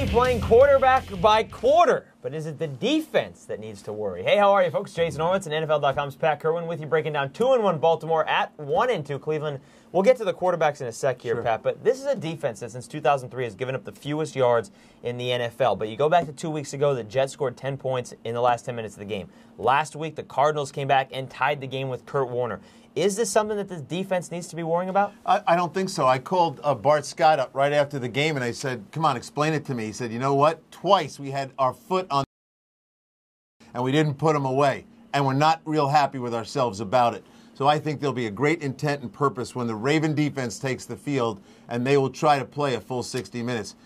be playing quarterback by quarter, but is it the defense that needs to worry? Hey, how are you, folks? Jason Horowitz and NFL.com's Pat Kirwan with you, breaking down 2-1 Baltimore at 1-2 Cleveland. We'll get to the quarterbacks in a sec here, Pat, but this is a defense that since 2003 has given up the fewest yards in the NFL. But you go back to 2 weeks ago, the Jets scored 10 points in the last 10 minutes of the game. Last week, the Cardinals came back and tied the game with Kurt Warner. Is this something that this defense needs to be worrying about? I don't think so. I called Bart Scott up right after the game, and I said, come on, explain it to me. He said, you know what? Twice we had our foot on and we didn't put them away, and we're not real happy with ourselves about it. So I think there'll be a great intent and purpose when the Raven defense takes the field, and they will try to play a full 60 minutes.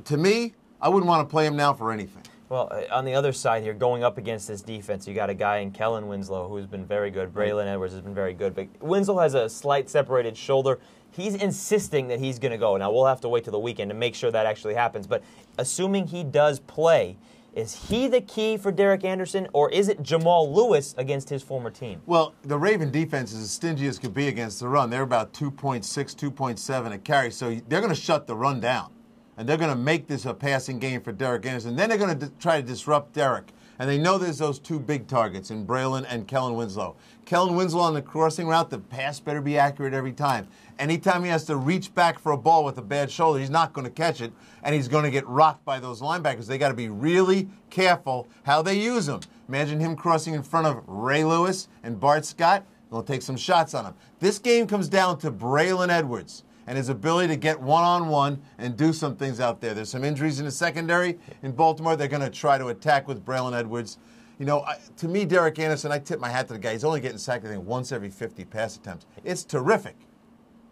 To me, I wouldn't want to play him now for anything. Well, on the other side here, going up against this defense, you got a guy in Kellen Winslow who's been very good. Braylon Edwards has been very good. But Winslow has a slight separated shoulder. He's insisting that he's going to go. Now, we'll have to wait till the weekend to make sure that actually happens. But assuming he does play, is he the key for Derek Anderson, or is it Jamal Lewis against his former team? Well, the Raven defense is as stingy as could be against the run. They're about 2.6, 2.7 a carry. So they're going to shut the run down. And they're going to make this a passing game for Derek Anderson. Then they're going to try to disrupt Derek. And they know there's those two big targets in Braylon and Kellen Winslow. Kellen Winslow on the crossing route, the pass better be accurate every time. Anytime he has to reach back for a ball with a bad shoulder, he's not going to catch it, and he's going to get rocked by those linebackers. They got to be really careful how they use him. Imagine him crossing in front of Ray Lewis and Bart Scott. They'll take some shots on him. This game comes down to Braylon Edwards and his ability to get one-on-one and do some things out there. There's some injuries in the secondary in Baltimore. They're going to try to attack with Braylon Edwards. You know, to me, Derek Anderson, I tip my hat to the guy. He's only getting sacked, I think, once every 50 pass attempts. It's terrific,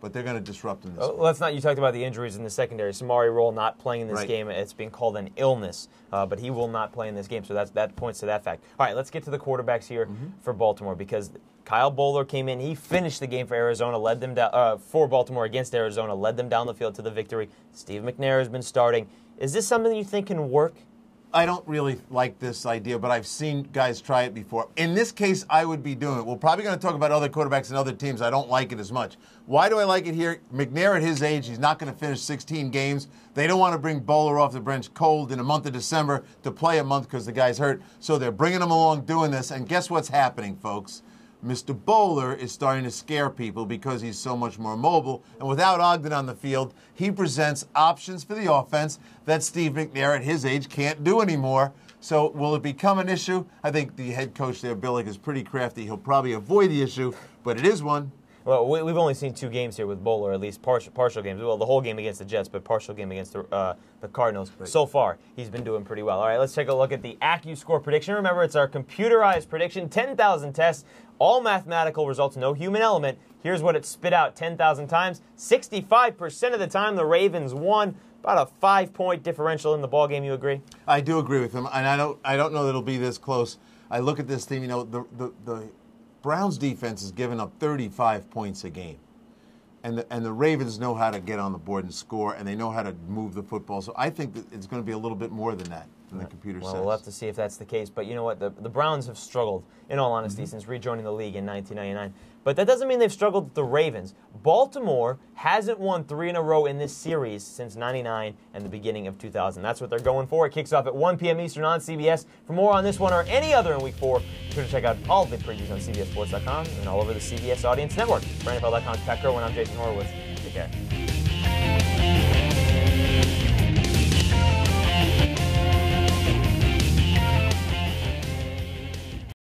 but they're going to disrupt him this week. Let's not. You talked about the injuries in the secondary. Samari Rolle not playing in this game. It's being called an illness, but he will not play in this game, so that points to that fact. All right, let's get to the quarterbacks here for Baltimore, because Kyle Bowler came in. He finished the game for Arizona, led them down for Baltimore against Arizona, led them down the field to the victory. Steve McNair has been starting. Is this something you think can work? I don't really like this idea, but I've seen guys try it before. In this case, I would be doing it. We're probably going to talk about other quarterbacks and other teams. I don't like it as much. Why do I like it here? McNair at his age, he's not going to finish 16 games. They don't want to bring Bowler off the bench cold in the month of December to play a month because the guy's hurt. So they're bringing him along doing this. And guess what's happening, folks? Mr. Bowler is starting to scare people because he's so much more mobile. And without Ogden on the field, he presents options for the offense that Steve McNair at his age can't do anymore. So will it become an issue? I think the head coach there, Billick, is pretty crafty. He'll probably avoid the issue, but it is one. Well, we've only seen 2 games here with Bowler, at least partial games. Well, the whole game against the Jets, but partial game against the Cardinals. Right. So far, he's been doing pretty well. All right, let's take a look at the AccuScore prediction. Remember, it's our computerized prediction, 10,000 tests, all mathematical results, no human element. Here's what it spit out 10,000 times. 65% of the time, the Ravens won. About a 5-point differential in the ballgame. You agree? I do agree with him, and I don't know that it'll be this close. I look at this team, you know, the Browns defense has given up 35 points a game. And the Ravens know how to get on the board and score, and they know how to move the football. So I think that it's going to be a little bit more than that, than the computer says. Well, we'll have to see if that's the case. But you know what? The Browns have struggled, in all honesty, since rejoining the league in 1999. But that doesn't mean they've struggled with the Ravens. Baltimore hasn't won 3 in a row in this series since 99 and the beginning of 2000. That's what they're going for. It kicks off at 1 p.m. Eastern on CBS. For more on this one or any other in Week 4, be sure to check out all the previews on CBSSports.com and all over the CBS Audience Network. For NFL.com's Pat Kirwan, I'm Jason Horowitz. Take care.